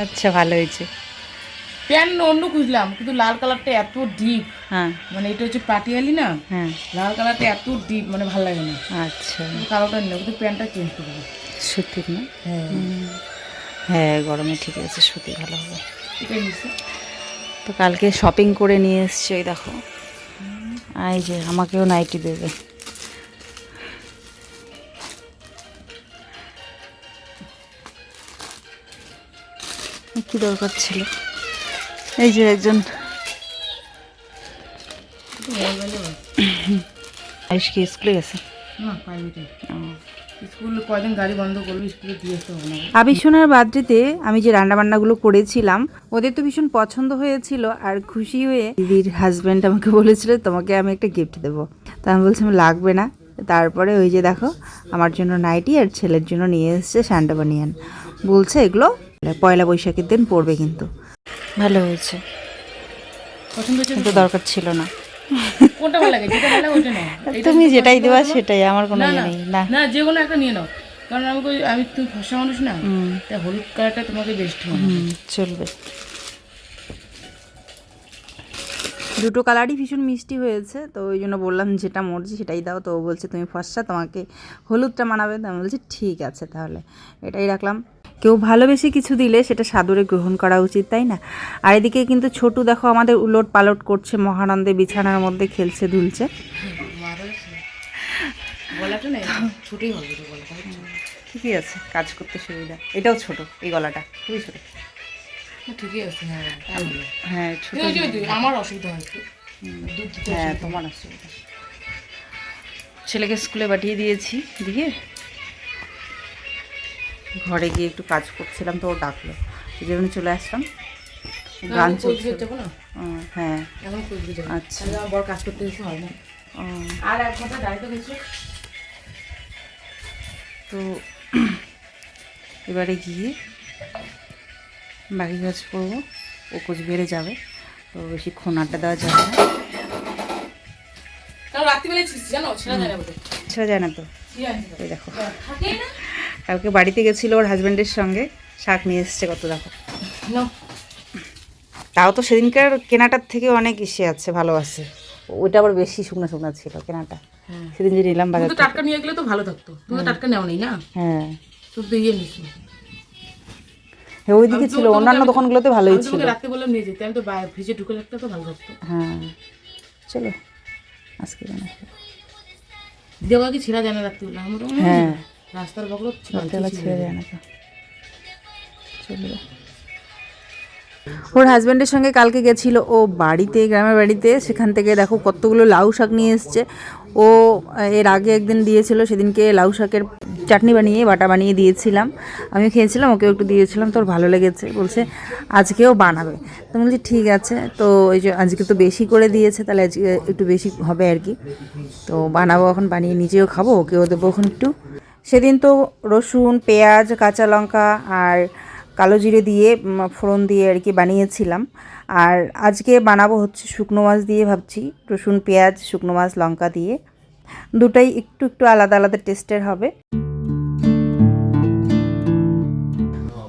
আচ্ছা, ভালো হয়েছে। প্যান্ট অন্য খুঁজলাম, কিন্তু লাল কালারটা এত ডিপ, হ্যাঁ মানে এটা হচ্ছে পাটিয়ালি না, হ্যাঁ, লাল কালারটা এত ডিপ, মানে ভালো লাগে না। আচ্ছা, কালোটা নিলাম, কিন্তু প্যান্টটা চেঞ্জ করে দেবো। সুতির না? হ্যাঁ, হ্যাঁ, গরমে ঠিক আছে, সুতি ভালো হবে। এটাই নিচ্ছে। তো কালকে শপিং করে নিয়ে এসছি, ওই দেখো। এই যে আমাকেও নাইটি দেবে। কি দরকার ছিল? এই যে একজন আয়ুষ কি স্কুলে গেছে? না, প্রাইভেটে। স্কুল কয়দিন গাড়ি বন্ধ করলো, স্কুলে দিয়ে আসতে হবে না। আবিসোনার বার্থডেতে আমি যে রান্নাবান্নাগুলো করেছিলাম ওদের তো ভীষণ পছন্দ হয়েছিল, আর খুশি হয়ে দিদির হাজব্যান্ড আমাকে বলেছিল তোমাকে আমি একটা গিফট দেবো। তা আমি বলছিলাম লাগবে না। তারপরে ওই যে দেখো আমার জন্য নাইটি আর ছেলের জন্য নিয়ে এসছে স্যান্ডা বানিয়ান। বলছে এগুলো পয়লা বৈশাখের দিন পড়বে, কিন্তু ভালো হয়েছে। পছন্দ হচ্ছে কিন্তু দরকার ছিল না। কোনটা ভালো লাগে? যেটা ভালো লাগে ওটা নাও। তুমি যেটাই দেবা সেটাই, আমার কোনো ইয়ে নেই। না না, যে কোনো একটা নিয়ে নাও, কারণ আমি তুমি ফর্সা মানুষ না, তাই হলুদ কালারটা তোমাকে বেস্ট হবে। চলবে। দুটো কালারই ভীষণ মিষ্টি হয়েছে, তো ওই জন্য বললাম যেটা মর্জি সেটাই দাও। তো ও বলছে তুমি ফর্সা, তোমাকে হলুদটা মানাবে। তো আমি বলছি ঠিক আছে, তাহলে এটাই রাখলাম। কেউ ভালোবেসে কিছু দিলে সেটা সাদরে গ্রহণ করা উচিত, তাই না? আর এদিকে কিন্তু ছোটু দেখো আমাদের উলট পালট করছে, মহানন্দে বিছানার মধ্যে খেলছে দুলছে। গলাটা না ছোটই হবে, গলাটা ঠিকই আছে, কাজ করতে সুবিধা। এটাও ছোট, এই গলাটা খুবই ছোট। ঠিকই আছে। হ্যাঁ ছোট, আমার অসুবিধা হয় একটু। হ্যাঁ তোমার অসুবিধা। ছেলেকে স্কুলে পাঠিয়ে দিয়েছি, দিয়ে ঘরে গিয়ে একটু কাজ করছিলাম, তো ও ডাকলো, এই জন্য চলে আসলাম। গান চলছে। হ্যাঁ, এখন খুঁজবি যাবো। আচ্ছা। আমার বড় কাজ করতে গেছে, হয় না। আর 1 ঘন্টা দাঁড়িয়ে গেছে। তো এবারে গিয়ে বাকি কাজ করবো। ও কোচবিহারে যাবে, তো বেশিক্ষণ আড্ডা দেওয়া যাবে না। কারণ রাত্রিবেলায় জানো ছেড়া যায় না বলে। ছেড়ে যায় না তো। এই দেখো কালকে বাড়িতে গেছিলো ওর হাজব্যান্ডের সঙ্গে, শাক নিয়ে এসছে কত দেখো। তাও তো সেদিনকার কেনাটার থেকে অনেক ইসে আছে, ভালো আছে। ওইটা আবার বেশি শুকনা শুকনা ছিল কেনাটা। সেদিন যে নিলাম বাজার থেকে। টাটকা নিয়ে গেলে তো ভালো থাকতো, তুমি তো টাটকা নেও নেই না। হ্যাঁ, তুমি তো ইয়ে নিছো। হ্যাঁ ওইদিকে ছিল, অন্যান্য দোকানগুলোতে ভালোই ছিল। রাতে বললাম নিয়ে যেতে, আমি তো ফ্রিজে ঢুকে রাখতে তো ভালো থাকতো। হ্যাঁ চলো আজকে দেওয়া কি ছেঁড়া যায় না রাত্রিবেলা? আমরা হ্যাঁ রাস্তার বগল রাত্রেবেলা ছেড়ে যায় না তো। চলো, ওর হাজব্যান্ডের সঙ্গে কালকে গেছিলো ও বাড়িতে, গ্রামের বাড়িতে। সেখান থেকে দেখো কতগুলো লাউ শাক নিয়ে এসছে। ও এর আগে একদিন দিয়েছিল, সেদিনকে লাউ শাকের চাটনি বানিয়ে বাটা বানিয়ে দিয়েছিলাম, আমি খেয়েছিলাম, ওকেও একটু দিয়েছিলাম, তোর ভালো লেগেছে। বলছে আজকেও বানাবে। তো বলছি ঠিক আছে। তো ওই যে আজকে তো বেশি করে দিয়েছে, তাহলে আজকে একটু বেশি হবে আর কি। তো বানাবো এখন, বানিয়ে নিজেও খাবো, ওকেও দেবো এখন একটু। সেদিন তো রসুন, পেঁয়াজ, কাঁচা লঙ্কা আর কালো জিরে দিয়ে ফোড়ন দিয়ে আর কি বানিয়েছিলাম। আর আজকে বানাবো হচ্ছে শুকনো মাছ দিয়ে ভাবছি, রসুন, পেঁয়াজ, শুকনো মাছ, লঙ্কা দিয়ে। দুটাই একটু একটু আলাদা আলাদা টেস্টের হবে।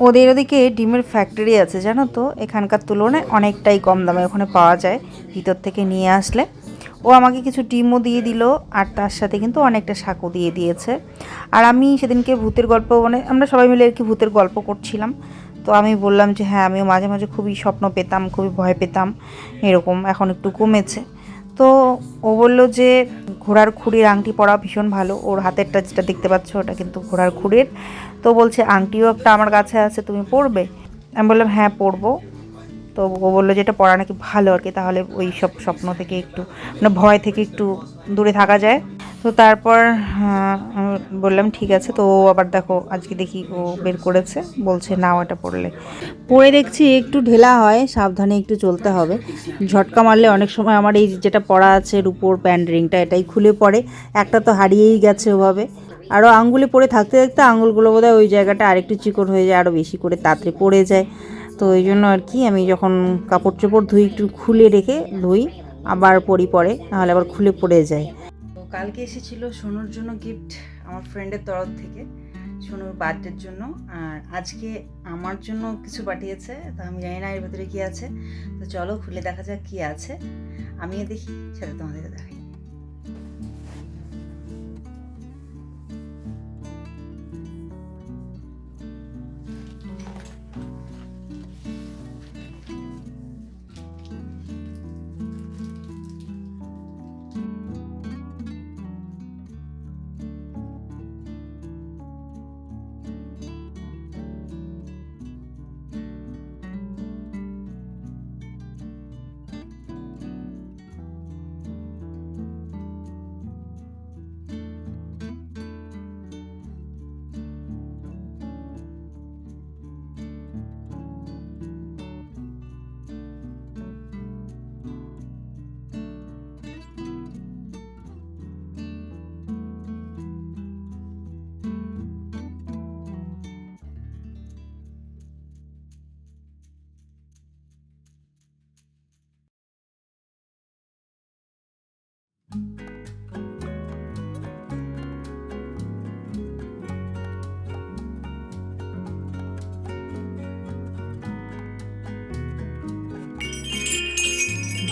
ওদের ওদিকে ডিমের ফ্যাক্টরি আছে জানো তো, এখানকার তুলনায় অনেকটাই কম দামে ওখানে পাওয়া যায় ভিতর থেকে নিয়ে আসলে। ও আমাকে কিছু ডিমও দিয়ে দিল, আর তার সাথে কিন্তু অনেকটা শাকও দিয়ে দিয়েছে। আর আমি সেদিনকে ভূতের গল্প, মানে আমরা সবাই মিলে আর কি ভূতের গল্প করছিলাম। তো আমি বললাম যে হ্যাঁ আমিও মাঝে মাঝে খুবই স্বপ্ন পেতাম, খুবই ভয় পেতাম, এরকম এখন একটু কমেছে। তো ও বললো যে ঘোড়ার খুঁড়ির আংটি পরা ভীষণ ভালো, ওর হাতেরটা যেটা দেখতে পাচ্ছ ওটা কিন্তু ঘোড়ার খুঁড়ির। তো বলছে আংটিও একটা আমার কাছে আছে, তুমি পরবে? আমি বললাম হ্যাঁ পরবো। তো ও বললো যে এটা পরা নাকি ভালো আর কি, তাহলে ওই সব স্বপ্ন থেকে একটু, মানে ভয় থেকে একটু দূরে থাকা যায়। তো তারপর বললাম ঠিক আছে। তো ও আবার দেখো আজকে দেখি ও বের করেছে, বলছে নাও এটা পরে দেখছি একটু ঢেলা হয়, সাবধানে একটু চলতে হবে। ঝটকা মারলে অনেক সময় আমার এই যেটা পরা আছে রুপোর প্যান্ট রিংটা, এটাই খুলে পড়ে। একটা তো হারিয়েই গেছে ওভাবে। আরও আঙুলে পড়ে থাকতে থাকতে আঙুলগুলো বোধহয় ওই জায়গাটা আরেকটু চিকন হয়ে যায়, আরও বেশি করে তাড়াতাড়ি পড়ে যায়। তো ওই জন্য আর কি আমি যখন কাপড় চোপড় ধুই একটু খুলে রেখে ধুই, আবার পরি পরে, নাহলে আবার খুলে পড়ে যায়। তো কালকে এসেছিলো সোনুর জন্য গিফট আমার ফ্রেন্ডের তরফ থেকে। সোনুর বার্থডের জন্য। আর আজকে আমার জন্য কিছু পাঠিয়েছে, তো আমি জানি না এর ভেতরে কী আছে। তো চলো খুলে দেখা যাক কী আছে, আমিও দেখি, সেটা তোমাদেরকে দেখাই।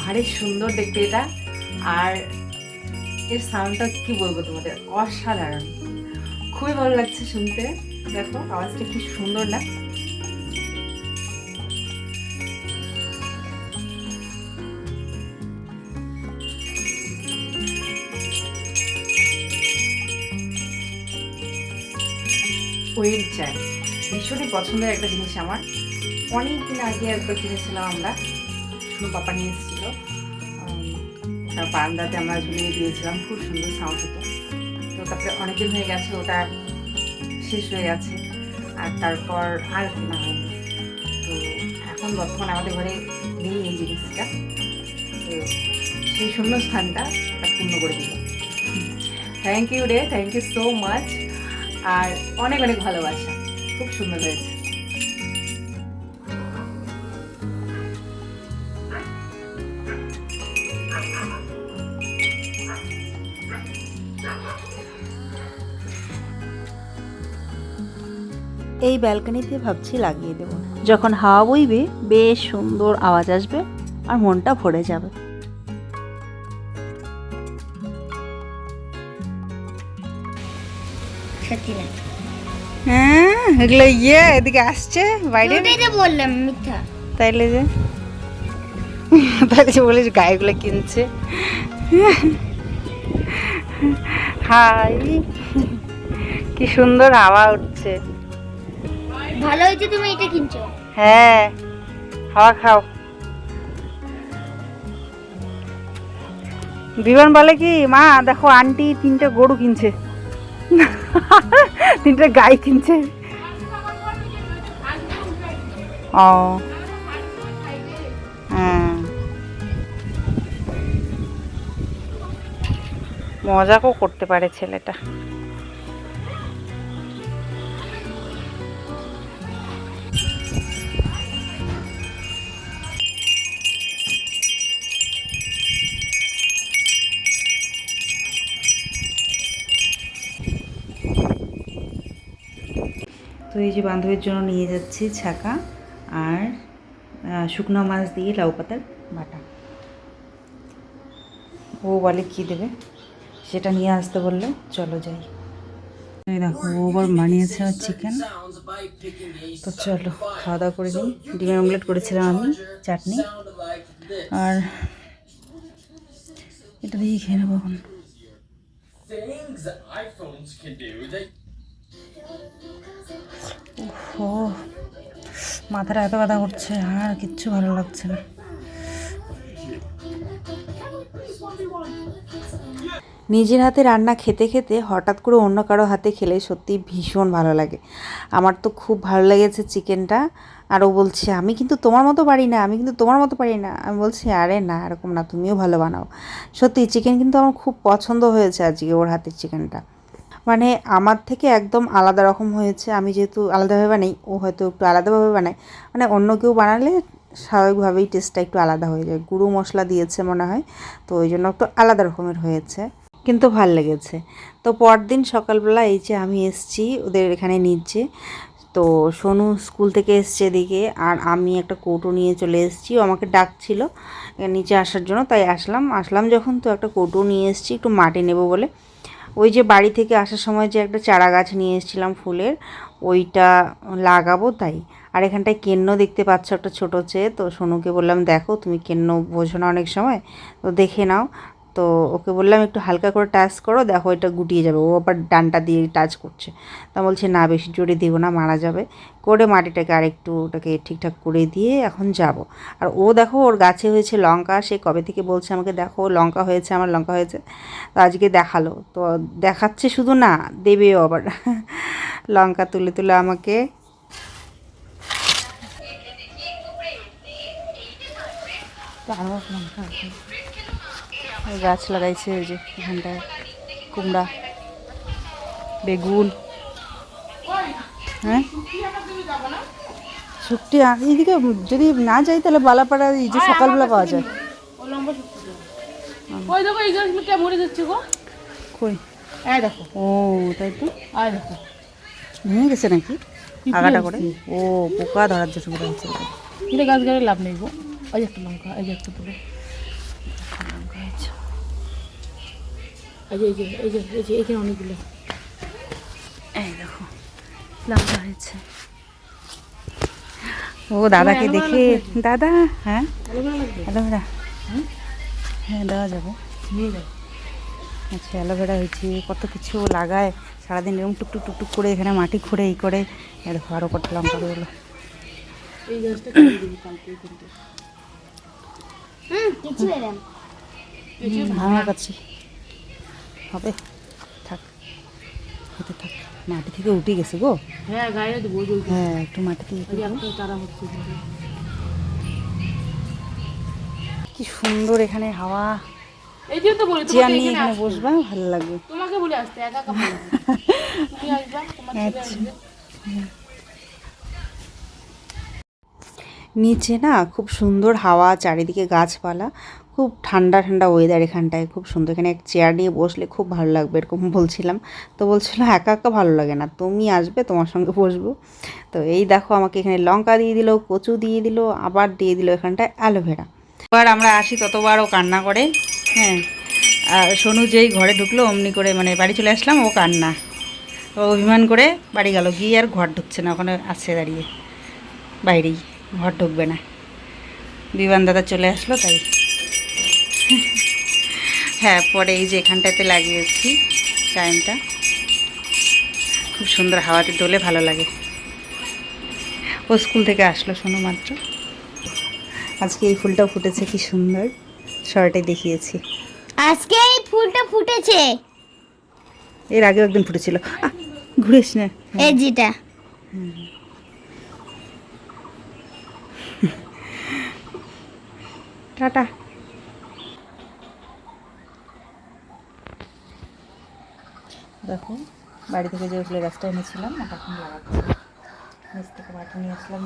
ভারী সুন্দর দেখতে এটা, আর এর সাউন্ডটা কি বলবো তোমাদের, অসাধারণ, খুবই ভালো লাগছে শুনতে। দেখো আওয়াজটা কি সুন্দর না? ওয়েল চাই ভীষণই পছন্দের একটা জিনিস আমার। অনেক দিন আগে একবার কিনেছিলাম আমরা, শুধু পাপা নিয়ে এসেছিল, ওটা বারান্দাতে আমরা ঝুলিয়ে দিয়েছিলাম, খুব সুন্দর সাউন্ড হতো। তো তারপরে অনেকদিন হয়ে গেছে, ওটা শেষ হয়ে গেছে, আর তারপর আর কেনা হয়নি। তো এখন বর্তমানে আমাদের ঘরে নেই এই জিনিসটা, তো সেই শূন্য স্থানটা ওটা পূর্ণ করে দিল। থ্যাংক ইউ রে, থ্যাংক ইউ সো মাচ, আর অনেক অনেক ভালোবাসা, খুব সুন্দর হয়েছে। এই ব্যালকনিতে ভাবছি লাগিয়ে দেব, যখন হাওয়া বইবে বেশ সুন্দর আওয়াজ আসবে আর মনটা ভরে যাবে। সত্যি না, হ্যাঁ এগুলো এদিকে আসছে বাইরে, ওটাই তো বললাম মিথ্যা। তাইলে যে তাইলে যে বলিস গায়েগুলো কিনছে। হাই, কি সুন্দর হাওয়া উঠছে। ভালো হয়েছে তুমি এটা কিনছো। হ্যাঁ হাওয়া খাও। বিমান বলে কি, মা দেখো আন্টি 3টে গরু কিনছে, 3টে গাই কিনছে। ও হ্যাঁ, মজাও করতে পারে ছেলেটা। তো এই যে বান্ধবীর জন্য নিয়ে যাচ্ছি ছাকা আর শুকনো মাছ দিয়ে লাউ পাতার বাটা। ও বলে কী দেবে সেটা নিয়ে আসতে বললে, চলো যাই। এই দেখো ও আবার বানিয়েছে চিকেন, তো চলো খাওয়া দাওয়া করে নিই। ডিমের অমলেট করেছিলাম আমি, চাটনি, আর এটা দিয়েই খেয়ে নেবো এখন। ও মাথাটা এত ব্যথা করছে, আর কিচ্ছু ভালো লাগছে না। নিজের হাতে রান্না খেতে খেতে হঠাৎ করে অন্য কারো হাতে খেলে সত্যি ভীষণ ভালো লাগে। আমার তো খুব ভালো লেগেছে চিকেনটা। আর ও বলছে আমি কিন্তু তোমার মতো পারি না, আমি কিন্তু তোমার মতো পারি না। আমি বলছি আরে না এরকম না, তুমিও ভালো বানাও। সত্যি চিকেন কিন্তু আমার খুব পছন্দ হয়েছে আজকে ওর হাতের চিকেনটা, মানে আমার থেকে একদম আলাদা রকম হয়েছে। আমি যেহেতু আলাদাভাবে বানাই, ও হয়তো একটু আলাদাভাবে বানায়, মানে অন্য কেউ বানালে স্বাভাবিকভাবেই টেস্টটা একটু আলাদা হয়ে যায়। গুঁড়ো মশলা দিয়েছে মনে হয়, তো ওই জন্য একটু আলাদা রকমের হয়েছে। কিন্তু ভাল লেগেছে। তো পরদিন সকালবেলা এই যে আমি এসছি ওদের এখানে নিচে, তো সোনু স্কুল থেকে এসছে এদিকে, আর আমি একটা কৌটো নিয়ে চলে এসেছি। ও আমাকে ডাকছিল নিচে আসার জন্য, তাই আসলাম যখন, তো একটা কৌটো নিয়ে এসেছি একটু মাটি নেব বলে। ওই যে বাড়ি থেকে আসার সময় যে একটা চারা গাছ নিয়ে এসেছিলাম ফুলের, ওইটা লাগাবো তাই। আর এখানটায় কেন্ন দেখতে পাচ্ছ একটা ছোটো চেয়ে, তো সোনুকে বললাম দেখো তুমি কেন্ন বোঝো না অনেক সময়, তো দেখে নাও। তো ওকে বললাম একটু হালকা করে টাচ করো, দেখো এটা গুটিয়ে যাবে। ও আবার ডানটা দিয়ে টাচ করছে, তা বলছে না বেশি জোরে দেবো না, মারা যাবে। করে মাটিটাকে আরেকটু ওটাকে ঠিকঠাক করে দিয়ে এখন যাব। আর ও দেখো ওর গাছে হয়েছে লঙ্কা, সে কবে থেকে বলছে আমাকে দেখো লঙ্কা হয়েছে, আমার লঙ্কা হয়েছে। তো আজকে দেখালো, তো দেখাচ্ছে শুধু না, দেবেও আবার লঙ্কা তুলে তুলে আমাকে। গাছ লাগাইছে ওই যে এখানটায়, কুমড়া, বেগুন। হ্যাঁ শুক্তি এইদিকে যদি না যাই তাহলে বালাপাড়া এই যে সকালবেলা পাওয়া যায়। ওই দেখো এই গাছগুলো কেমন মরে যাচ্ছে গো। কই? এই দেখো, ও তাই তো, আর দেখো ভেঙে গেছে নাকি আগাটা করে? ও পোকা ধরার জন্য বোধ হচ্ছে। এটা গাছ গাড়ি লাভ নেই গো। ওই যে একটা লঙ্কা, এই যে একটা তুলো, এই যে এই যে এই যে এই যে এখানে অনেকগুলো। এই দেখো লঙ্কা হয়েছে। ও দাদাকে দেখে, দাদা হ্যাঁ অ্যালোভেরা, হ্যাঁ দেওয়া যাবে। নিয়ে যাও। আচ্ছা অ্যালোভেরা হয়েছে, কত কিছু লাগায় সারাদিন এরকম টুকটুক টুকটুক করে এখানে মাটি খুঁড়ে এই করে। দেখো আরও কত লঙ্কা বেরোলো। এই গাছটা কেটে দিবি কালকে কিন্তু। কিছু এলাম ভাঙা কাছি হবে, থাক হতে থাক। মাটি থেকে উঠে গেছে গো। হ্যাঁ গায়ে দেবো জল। হ্যাঁ একটু মাটি থেকে ওই যে একটা চারা হচ্ছে। কি সুন্দর এখানে হাওয়া। এই যে তো বলি চেয়ার তোমাকে নিয়ে এখানে এখানে আসতে। বসবা ভালো লাগবে। তোমাকে বলে আসতে, একা একা বলে না। তুমি আসবা, তোমার ছেলে আসবে। নিচে না খুব সুন্দর হাওয়া, চারিদিকে গাছপালা, খুব ঠান্ডা ঠান্ডা ওয়েদার এখানটায়, খুব সুন্দর। এখানে এক চেয়ার নিয়ে বসলে খুব ভালো লাগবে এরকম বলছিলাম। তো বলছিল একা একা ভালো লাগে না, তুমি আসবে তোমার সঙ্গে বসবো। তো এই দেখো আমাকে এখানে লঙ্কা দিয়ে দিল, কচু দিয়ে দিল, আবার দিয়ে দিল এখানটায় অ্যালোভেরা। এবার আমরা আসি ততবার ও কান্না করে। হ্যাঁ আর সোনু যেই ঘরে ঢুকলো অমনি করে মানে বাড়ি চলে আসলাম, ও কান্না, ও অভিমান করে বাড়ি গেল, গিয়ে আর ঘর ঢুকছে না, ওখানে আছে দাঁড়িয়ে বাইরেই, ঘর ঢুকবে না। বিমান দাদা চলে আসলো তাই। হ্যাঁ পরে এই যে এখানটাতে লাগিয়েছি টাইমটা, খুব সুন্দর হাওয়াতে দোলে, ভালো লাগে। ও স্কুল থেকে আসলো শোনো মাত্র। আজকে এই ফুলটাও ফুটেছে, কি সুন্দর, শর্টে দেখিয়েছি। আজকে এই ফুলটা ফুটেছে, এর আগেও একদিন ফুটেছিল। ঘুরেস না, এই যেটা। টাটা। দেখো বাড়ি থেকে যে ফুলের গাছটা এনেছিলাম ওটা এখন লাগাচ্ছি, নিচ থেকে মাটি নিয়ে আসলাম।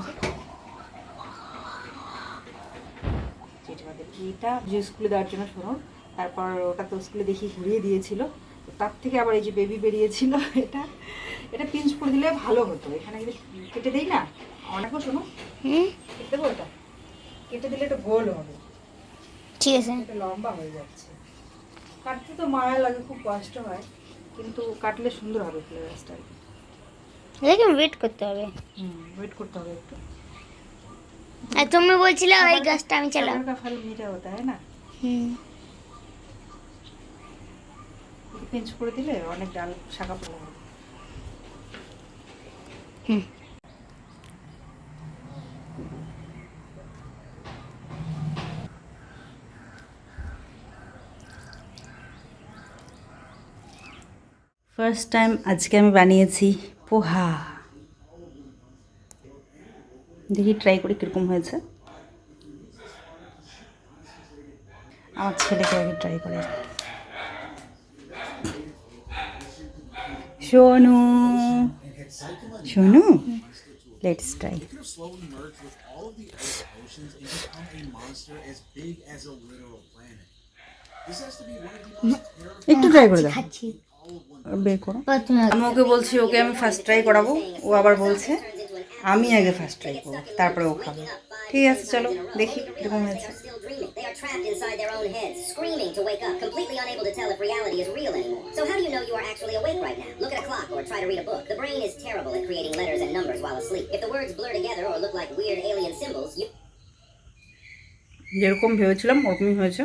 যে এটা যে স্কুলে দেওয়ার জন্য শোনো, তারপর ওটা তো স্কুলে দেখি ঘুরিয়ে দিয়েছিল, তো তার থেকে আবার এই যে বেবি বেরিয়েছিল, এটা এটা পিঞ্চ করে দিলে ভালো হতো। এখানে যদি কেটে দিই না, অনেকও শোনো, কেটে দেবো, ওটা কেটে দিলে এটা গোল হবে, ঠিক আছে। এটা লম্বা হয়ে যাচ্ছে। কাটতে তো মায়া লাগে, খুব কষ্ট হয়, কিন্তু কাটলে সুন্দর হবে ফুলের গাছটা। লেকিন ওয়েট করতে হবে। ওয়েট করতে হবে একটু। আর তুমি বলছিলে ওই গাছটা আমি চালাবো। सबर का फल मीठा होता है ना। পিঞ্চ করে দিলে অনেক ডাল শাখা পালা হবে। ফার্স্ট টাইম আজকে আমি বানিয়েছি পোহা, দেখি ট্রাই করি কীরকম হয়েছে। আমার ছেলেকে আগে ট্রাই করে। Sonu Sonu let's try. একটু ট্রাই করে দাও, খাচ্ছি বের করো। প্রথমে আমি ওকে বলছি ওকে আমি ফার্স্ট ট্রাই করাবো, ও আবার বলছে আমি আগে ফার্স্ট ট্রাই করবো তারপরে ও খাবে। ঠিক আছে চলো দেখি এরকম হয়েছে। still dreaming. They are trapped inside their own heads, screaming to wake up, completely unable to tell if reality is real anymore. So how do you know you are actually awake right now? Look at a clock or try to read a book. The brain is terrible at creating letters and numbers while asleep. If the words blur together or look like weird alien symbols, you যেরকম ভেবেছিলাম ওরকমই হয়েছে।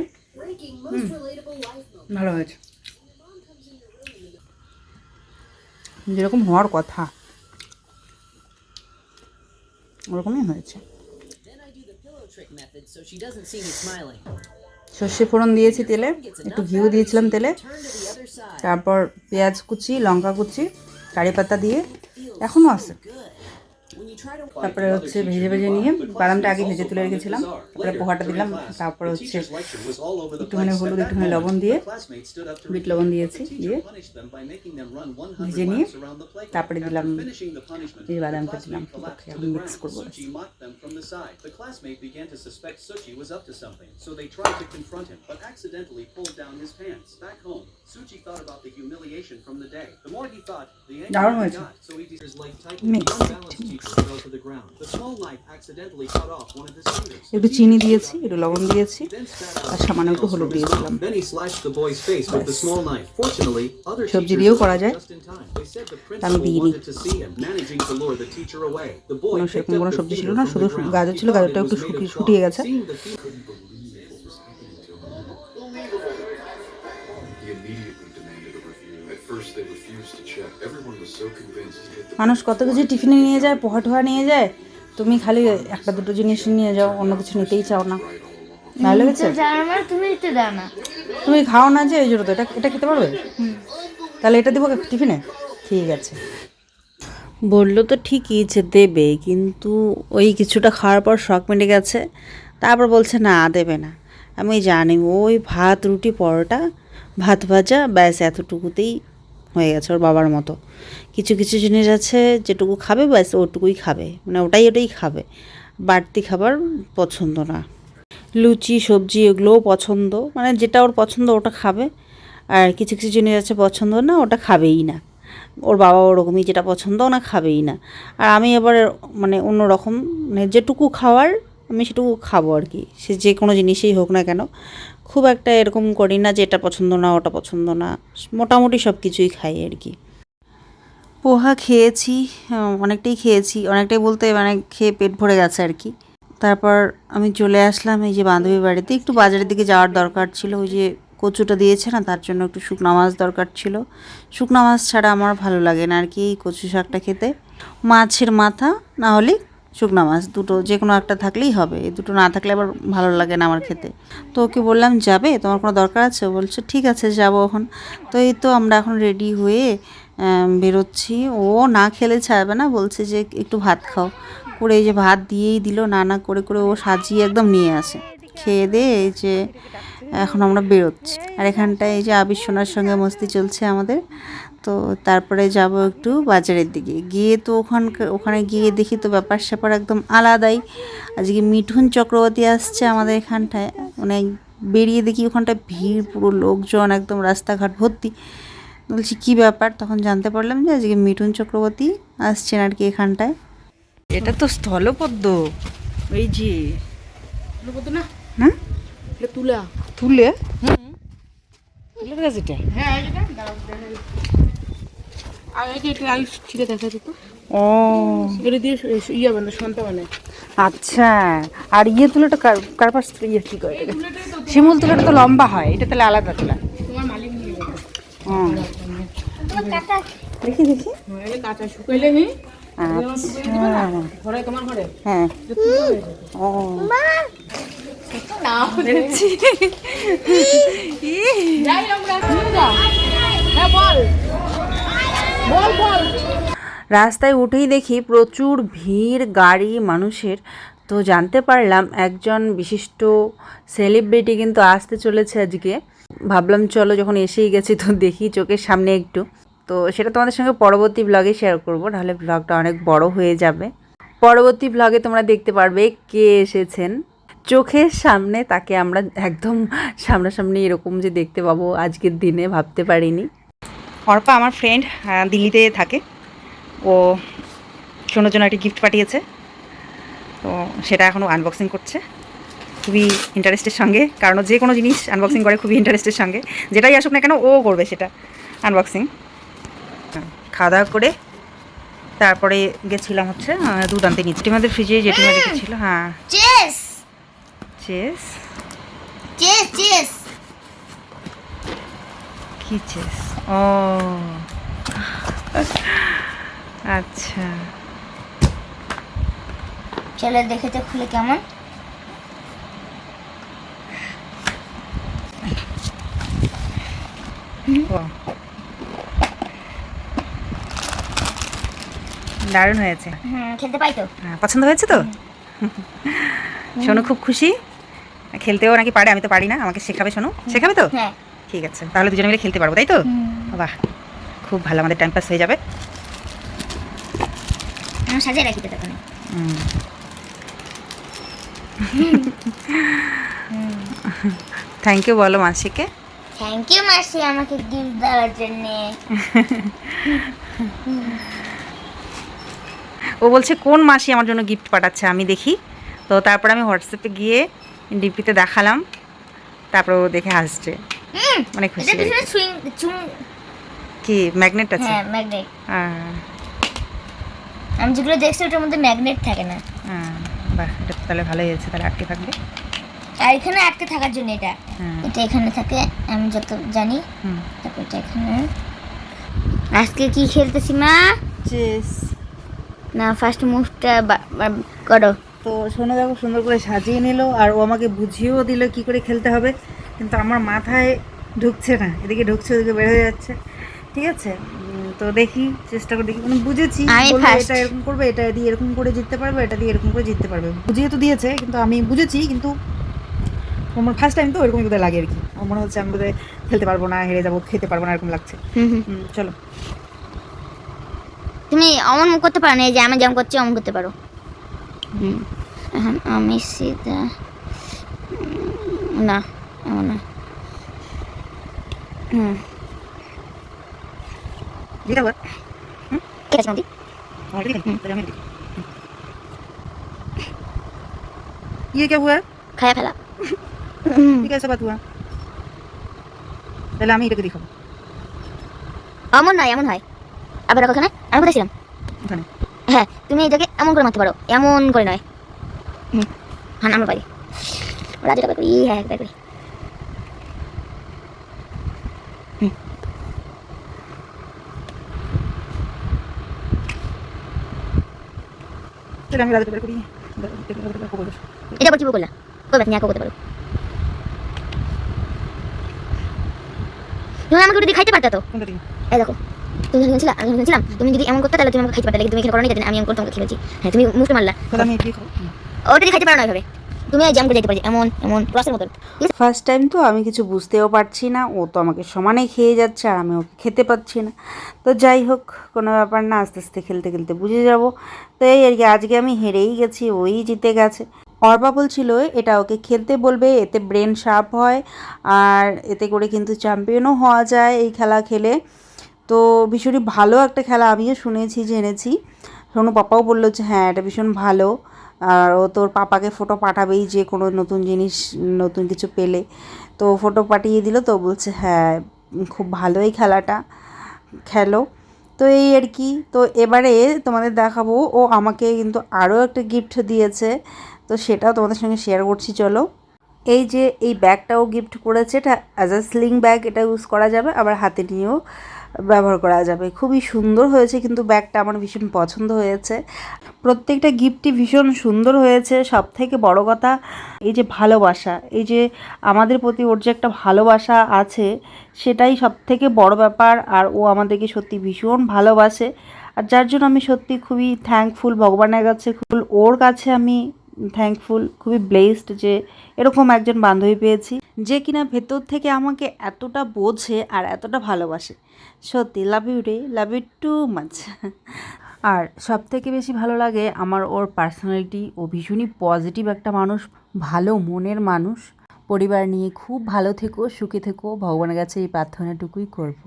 ভালো হয়েছে, যেরকম হওয়ার কথা ওরকমই হয়েছে। সর্ষে ফোড়ন দিয়েছি তেলে, একটু ঘিউ দিয়েছিলাম তেলে, তারপর পেঁয়াজ কুচি, লঙ্কা কুচি, কারি পাতা দিয়ে এখনও আছে। তারপরে হচ্ছে ভেজে ভেজে নিয়ে বাদামটা আগে ভেজে তুলে রেখেছিলাম, তারপরে পোহাটা দিলাম, তারপরে হচ্ছে একটুখানি হলুদ, একটুখানি লবণ দিয়ে, বিট লবণ দিয়েছি, দিয়ে ভেজে নিয়ে তারপরে দিলাম এই বাদামটা দিলাম, এখন মিক্স করবো। The classmate began to suspect Suchi was up to something, so they tried to confront him, but accidentally pulled down his pants. Back home, Suchi thought about the humiliation from the day. The more he thought, the angrier he got, so he his leg tightened. The unbalanced teacher fell to the ground. The small knife accidentally cut off one of his fingers. একটু চিনি দিয়েছি, একটু লবণ দিয়েছি, Then spat আর out সামান্য একটু হলুদ দিয়েছিলাম। Then he slashed the boy's face with the small knife. Fortunately, other সবজি teachers দিয়েও করা যায়, just in time. They said the আমি principal দিইনি। wanted to see him, managing to lure the teacher away. The boy কোনো picked সেরকম up কোনো the সবজি ছিল finger না, from শুধু the ground. গাজর He ছিল, thought গাজরটা it একটু was made of শুকিয়ে cloth. গেছে। Seeing the finger He immediately demanded a review. At first, they refused to check. Everyone was so convinced that the মানুষ কত কিছু টিফিনে নিয়ে যায়, পোহা টোহা নিয়ে যায়, তুমি খালি একটা দুটো জিনিস নিয়ে যাও, অন্য কিছু নিতেই চাও না। ভালো লেগেছে? জানো না, তুমি দিতে দাও না। তুমি খাও না যে, এই জন্য তো এটা এটা খেতে পারবে, তাহলে এটা দেবো টিফিনে? ঠিক আছে। বললো তো ঠিকই যে দেবে, কিন্তু ওই কিছুটা খাওয়ার পর শখ মিটে গেছে, তারপর বলছে না দেবে না। আমি জানি ওই ভাত রুটি পরোটা ভাত ভাজা ব্যাস এতটুকুতেই হয়ে গেছে ওর বাবার মতো। কিছু কিছু জিনিস আছে যেটুকু খাবে ব্যাস ওটুকুই খাবে, মানে ওটাই খাবে, বাড়তি খাবার পছন্দ না। লুচি সবজি এগুলোও পছন্দ, মানে যেটা ওর পছন্দ ওটা খাবে, আর কিছু কিছু জিনিস আছে পছন্দ না, ওটা খাবেই না। ওর বাবা ওরকমই, যেটা পছন্দ না খাবেই না। আর আমি এবার মানে অন্যরকম, মানে যেটুকু খাওয়ার আমি সেটুকু খাবো আর কি, সে যে কোনো জিনিসই হোক না কেন। খুব একটা এরকম করি না যে এটা পছন্দ না ওটা পছন্দ না, মোটামুটি সব কিছুই খাই আর কি। পোহা খেয়েছি, অনেকটাই খেয়েছি, অনেকটাই বলতে মানে খেয়ে পেট ভরে গেছে আর কি। তারপর আমি চলে আসলাম এই যে বান্ধবীর বাড়িতে, একটু বাজারের দিকে যাওয়ার দরকার ছিল, ওই যে কচুটা দিয়েছে না, তার জন্য একটু শুকনো মাছ দরকার ছিল। শুকনো মাছ ছাড়া আমার ভালো লাগে না আর কি এই কচু শাকটা খেতে। মাছের মাথা না হলে শুকনো মাছ, দুটো যে কোনো একটা থাকলেই হবে, এই দুটো না থাকলে আবার ভালো লাগে না আমার খেতে। তো ওকে বললাম যাবে, তোমার কোনো দরকার আছে? ও বলছে ঠিক আছে যাবো এখন। তো এই তো আমরা এখন রেডি হয়ে বেরোচ্ছি। ও না খেলে ছাড়বে না, বলছে যে একটু ভাত খাও করে, এই যে ভাত দিয়েই দিল, না করে করে ও সাজিয়ে একদম নিয়ে আসে। খেয়ে দিয়ে এই যে এখন আমরা বেরোচ্ছি, আর এখানটায় এই যে আবির সোনার সঙ্গে মস্তি চলছে আমাদের। তো তারপরে যাব একটু বাজারের দিকে গিয়ে, তো ওখানে গিয়ে দেখি তো ব্যাপার স্যাপার একদম আলাদাই। আজকে মিঠুন চক্রবর্তী আসছে আমাদের এখানটায়, মানে বেরিয়ে দেখি ওখানটায় ভিড়, পুরো লোকজন একদম রাস্তাঘাট ভর্তি। বলছি কী ব্যাপার, তখন জানতে পারলাম যে আজকে মিঠুন চক্রবর্তী আসছেন আর কি এখানটায়। এটা তো স্থলপদ্ম, এই যে বলবো না, না এটা তুলা। তুলে তুলের গাছ এটা। হ্যাঁ এটা দাঁড়াও, দেখা যাচ্ছে। আর এই যে এটা আলু ছিঁড়ে দেখা যেত, ও এটা দিয়ে ইয়ে বানায়, সন্তা বানায়। আচ্ছা, আর ইয়ে তুলাটা কার পাশ থেকে ইয়ে কী করে? শিমুল তুলাটা তো লম্বা হয়, এটা তাহলে আলাদা তুলা। তোমার মালিক নিয়ে যাবে। দেখি দেখি। হ্যাঁ, এই কাঁচা শুকাইলে নি আচ্ছা ঘরে, তোমার ঘরে হ্যাঁ, ও যাই আমরা। হ্যাঁ বল বল বল। রাস্তায় উঠেই দেখি প্রচুর ভিড় গাড়ি মানুষের। তো জানতে পারলাম একজন বিশিষ্ট সেলিব্রিটি কিন্তু আসতে চলেছে আজকে। ভাবলাম চলো যখন এসেই গেছি তো দেখি চোখের সামনে একটু। তো সেটা তোমাদের সঙ্গে পরবর্তী ব্লগে শেয়ার করব, নাহলে ব্লগটা অনেক বড় হয়ে যাবে। পরবর্তী ব্লগে তোমরা দেখতে পারবে কে এসেছেন। চোখের সামনে তাকে আমরা একদম সামনাসামনি এরকম যে দেখতে পাবো আজকের দিনে ভাবতে পারিনি। অর্পা আমার ফ্রেন্ড, দিল্লিতে থাকে। ও সোনার জন্য একটা গিফট পাঠিয়েছে, তো সেটা এখনও আনবক্সিং করছে খুবই ইন্টারেস্টের সঙ্গে, কারণ ও যে কোনো জিনিস আনবক্সিং করে খুবই ইন্টারেস্টের সঙ্গে, যেটাই আসুক না কেন ও করবে সেটা আনবক্সিং। খাওয়া দাওয়া করে তারপরে গেছিলাম হচ্ছে দুধ আনতে নিচ্ছি জেঠিমাদের ফ্রিজে, জেঠিমা রেখেছিল। হ্যাঁ, চেস চেস। চেস চেস কি চেস? ও আচ্ছা, চলো দেখে তো খুলে কেমন। ও দারুণ হয়েছে। খেলতে পাই তো। হ্যাঁ, পছন্দ হয়েছে তো? সোনু খুব খুশি, খেলতেও নাকি পারে, আমি তো পারি না, আমাকে শেখাবে সোনু, শেখাবে তো? হ্যাঁ। ঠিক আছে, তাহলে দুজনে মিলে খেলতে পারবো, তাই তো? বাহ, খুব ভালো, আমাদের টাইম পাস হয়ে যাবে। সাজিয়ে রাখি তো তখন। থ্যাংক ইউ বলো মাসিকে। থ্যাংক ইউ মাসি আমাকে গিফট দেওয়ার জন্য। ও বলছে কোন মাসি আমার জন্য গিফট পাঠাচ্ছে, আমি দেখি। তো তারপর আমি হোয়াটসঅ্যাপে গিয়ে ডিপিতে দেখালাম, তারপর ও দেখে হাসছে, মানে খুশি এটা পিছনে হয়েছে। সুইং চুং। কি ম্যাগনেট আছে? হ্যাঁ ম্যাগনেট। হ্যাঁ, আমি যেগুলো দেখছি ওটার মধ্যে ম্যাগনেট থাকে না। হ্যাঁ, বাহ, এটা তো তাহলে ভালোই হয়েছে, তাহলে আটকে থাকবে। আর এখানে আটকে থাকার জন্য এটা হ্যাঁ। এটা এখানে থাকে, আমি যত জানি। হুম, তারপর এটা এখানে। আজকে কি খেলতেছি মা? চেস। না, ফার্স্ট মুভটা করো। তো সোনা দেখো সুন্দর করে সাজিয়ে নিল, আর ও আমাকে বুঝিয়েও দিল কি করে খেলতে হবে, কিন্তু আমার মাথায় ঢুকছে না, এদিকে ঢুকছে ওদিকে বের হয়ে যাচ্ছে। ঠিক আছে, তো দেখি, চেষ্টা করে দেখি, মানে বুঝেছি, আমি বললো first। এটা এরকম করবে, এটা দিয়ে এরকম করে জিততে পারবে, এটা দিয়ে এরকম করে জিততে পারবে, বুঝিয়ে তো দিয়েছে, কিন্তু আমি বুঝেছি, কিন্তু আমার ফার্স্ট টাইম তো এরকম বোধহয় লাগে আর কি, আমার মনে হচ্ছে আমি বোধহয় খেলতে পারবো না, হেরে যাবো, খেতে পারবো না, এরকম লাগছে। চলো। তুমি অমন করতে পারো না, এই যে আমি যেমন করছি অমন করতে পারো। এখন আমি সিধা না, এমন না। যেটা বল। ঠিক আছে নদী। ये क्या हुआ? খায়া ফেলা। ये कैसा बात हुआ? তাহলে আমি এটাকে দেখাবো অমন নয়, এমন হয়। আবার রাখো এখানে, আমি কোথায় ছিলাম? ওখানে। হ্যাঁ, তুমি এটাকে এমন করে মারতে পারো, এমন করে নয়। হ্যাঁ, আমরা পারি। ওরা যেটা করি, হ্যাঁ একবার করি। তাহলে আমি রাজা করি। এটা আবার কি বললা? করবে তুমি একা করতে পারো। তুমি আমাকে ওটা দিয়ে খাইতে পারতা তো। কোনটা দিন? এই দেখো, তুমি যখন ছিলা, আমি যখন ছিলাম, তুমি যদি এমন করতে তাহলে তুমি আমাকে খাইতে পারতা, কিন্তু তুমি এখানে করো না, আমি এমন করতে তোমাকে খেয়েছি। হ্যাঁ, তুমি মুখে মারলা। তাহলে আমি কি খাবো? ওটা দিয়ে খাইতে পারো না এভাবে। তুমি জাম করে যেতে পারো, এমন এমন ক্রসের মতন। ফার্স্ট টাইম তো আমি কিছু বুঝতেও পারছি না, ও তো আমাকে সমানে খেয়ে যাচ্ছে আর আমি ওকে খেতে পাচ্ছি না। তো যাই হোক, কোনো ব্যাপার না, আস্তে আস্তে খেলতে খেলতে বুঝে যাব। তো এই আর কি, আজকে আমি হেরেই গেছি, ওই জিতে গেছে। অর্পা বলছিল এটা ওকে খেলতে বলবে, এতে ব্রেন শার্প হয় আর এতে করে কিন্তু চ্যাম্পিয়নও হওয়া যায় এই খেলা খেলে। তো ভীষণই ভালো একটা খেলা, আমিও শুনেছি, জেনেছি। সোনু পাপাও বললো যে হ্যাঁ এটা ভীষণ ভালো, আর ও তোর পাপাকে ফটো পাঠাবেই যে কোনো নতুন জিনিস, নতুন কিছু পেলে। তো ফটো পাঠিয়ে দিল, তো বলছে হ্যাঁ খুব ভালো এই খেলাটা, খেলো। তো এই আর কি, তো এবারে তোমাদের দেখাবো, ও আমাকে কিন্তু আরও একটা গিফট দিয়েছে, তো সেটাও তোমাদের সঙ্গে শেয়ার করছি, চলো। এই যে এই ব্যাগটাও গিফট করেছে, এটা অ্যাজ আ স্লিং ব্যাগ, এটা ইউজ করা যাবে, আবার হাতে নিয়েও ব্যবহার করা যাবে। খুবই সুন্দর হয়েছে, কিন্তু ব্যাগটা আমার ভীষণ পছন্দ হয়েছে। প্রত্যেকটা গিফটই ভীষণ সুন্দর হয়েছে। সব থেকে বড় কথা এই যে ভালোবাসা, এই যে আমাদের প্রতি ওর যে একটা ভালোবাসা আছে, সেটাই সব থেকে বড় ব্যাপার। আর ও আমাদেরকে সত্যি ভীষণ ভালোবাসে, আর যার জন্য আমি সত্যি খুবই থ্যাঙ্কফুল ভগবানের কাছে, ওর কাছে আমি থ্যাঙ্কফুল, খুবই ব্লেসড যে এরকম একজন বান্ধবী পেয়েছি, যে কিনা ভেতর থেকে আমাকে এতটা বোঝে আর এতটা ভালোবাসে। সত্যি লাভ ইউ রে, লাভ ইউ টু মাচ। আর সবথেকে বেশি ভালো লাগে আমার ওর পার্সোনালিটি। ও ভীষণই পজিটিভ একটা মানুষ, ভালো মনের মানুষ। পরিবার নিয়ে খুব ভালো থেকো, সুখে থেকো, ভগবানের কাছে এই প্রার্থনাটুকুই করব।